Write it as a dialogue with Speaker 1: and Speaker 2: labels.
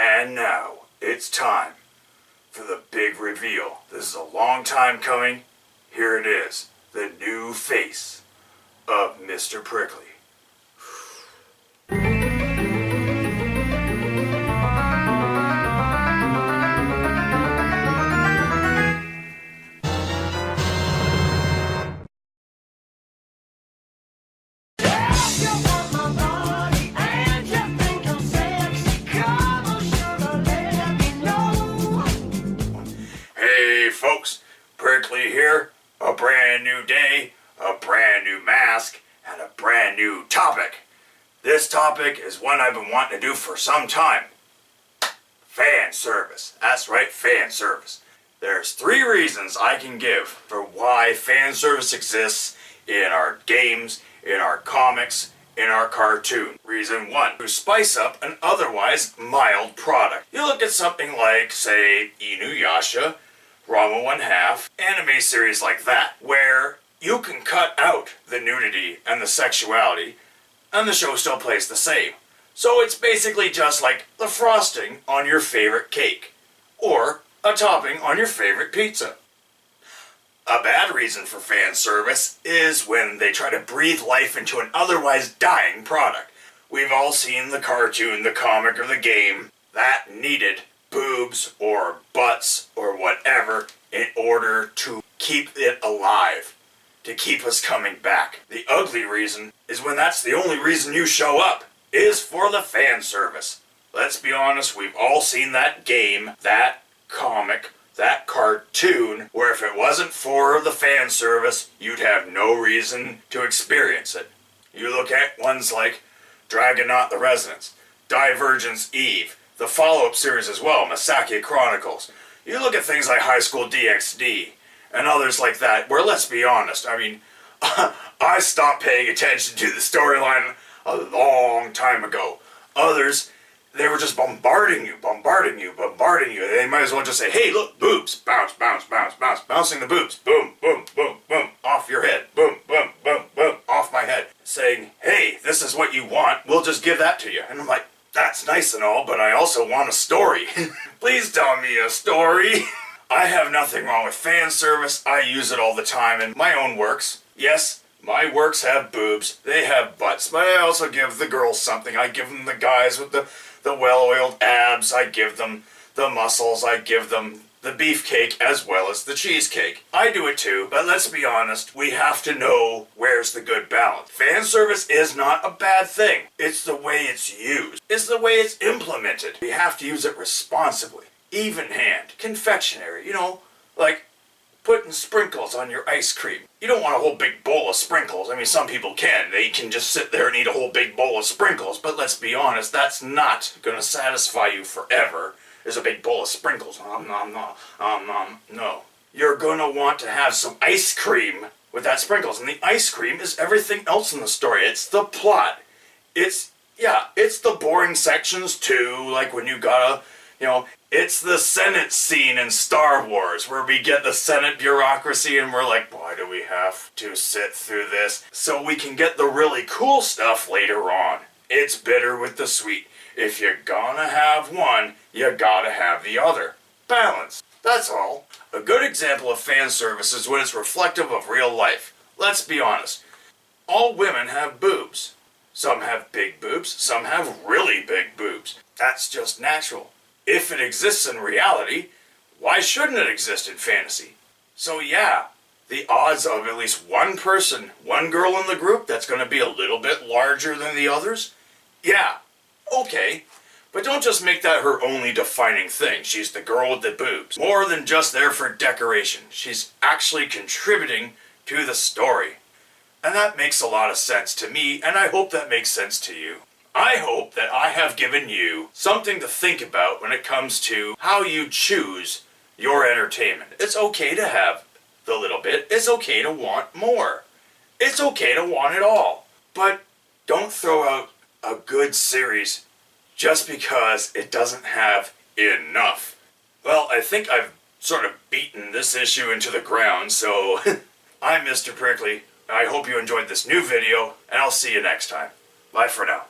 Speaker 1: And now, it's time for the big reveal. This is a long time coming. Here it is, the new face of Mr. Prickly. Hey folks, Prickly here. A brand new day, a brand new mask, and a brand new topic. This topic is one I've been wanting to do for some time. Fan service. That's right, fan service. There's 3 reasons I can give for why fan service exists in our games, in our comics, in our cartoon. Reason 1, to spice up an otherwise mild product. You look at something like, say, Inuyasha, Ranma 1/2, anime series like that, where you can cut out the nudity and the sexuality, and the show still plays the same. So it's basically just like the frosting on your favorite cake, or a topping on your favorite pizza. A bad reason for fan service is when they try to breathe life into an otherwise dying product. We've all seen the cartoon, the comic, or the game that needed boobs or butts or whatever in order to keep it alive, to keep us coming back. The ugly reason is when that's the only reason you show up, is for the fan service. Let's be honest, we've all seen that game, that comic, that cartoon, where if it wasn't for the fan service, you'd have no reason to experience it. You look at ones like Dragonaut the Resonance, Divergence Eve, the follow-up series as well, Masaki Chronicles. You look at things like High School DxD, and others like that, where let's be honest, I mean, I stopped paying attention to the storyline a long time ago. Others, they were just bombarding you. They might as well just say, hey, look, boobs, bounce, bounce, bounce, bounce, bouncing the boobs, boom, boom, boom, boom, off your head, boom, boom, boom, boom, off my head. Saying, hey, this is what you want, we'll just give that to you. And I'm like, that's nice and all, but I also want a story. Please tell me a story. I have nothing wrong with fan service. I use it all the time in my own works. Yes, my works have boobs, they have butts, but I also give the girls something. I give them the guys with the well-oiled abs, I give them the muscles, I give them the beefcake as well as the cheesecake. I do it too, but let's be honest, we have to know where's the good balance. Fan service is not a bad thing. It's the way it's used. It's the way it's implemented. We have to use it responsibly. Even hand, confectionery, you know, like putting sprinkles on your ice cream. You don't want a whole big bowl of sprinkles. I mean, some people can. They can just sit there and eat a whole big bowl of sprinkles, but let's be honest, that's not gonna satisfy you forever. There's a big bowl of sprinkles. No. You're gonna want to have some ice cream with that sprinkles. And the ice cream is everything else in the story. It's the plot. It's the boring sections too, like when you gotta, it's the Senate scene in Star Wars where we get the Senate bureaucracy and we're like, why do we have to sit through this? So we can get the really cool stuff later on. It's bitter with the sweet. If you're gonna have one, you gotta have the other. Balance. That's all. A good example of fan service is when it's reflective of real life. Let's be honest. All women have boobs. Some have big boobs, some have really big boobs. That's just natural. If it exists in reality, why shouldn't it exist in fantasy? So yeah, the odds of at least one person, one girl in the group that's gonna be a little bit larger than the others, yeah. Okay, but don't just make that her only defining thing. She's the girl with the boobs. More than just there for decoration. She's actually contributing to the story. And that makes a lot of sense to me, and I hope that makes sense to you. I hope that I have given you something to think about when it comes to how you choose your entertainment. It's okay to have the little bit. It's okay to want more. It's okay to want it all. But don't throw out a good series just because it doesn't have enough. Well, I think I've sort of beaten this issue into the ground, so I'm Mr. Prickly. I hope you enjoyed this new video, and I'll see you next time. Bye for now.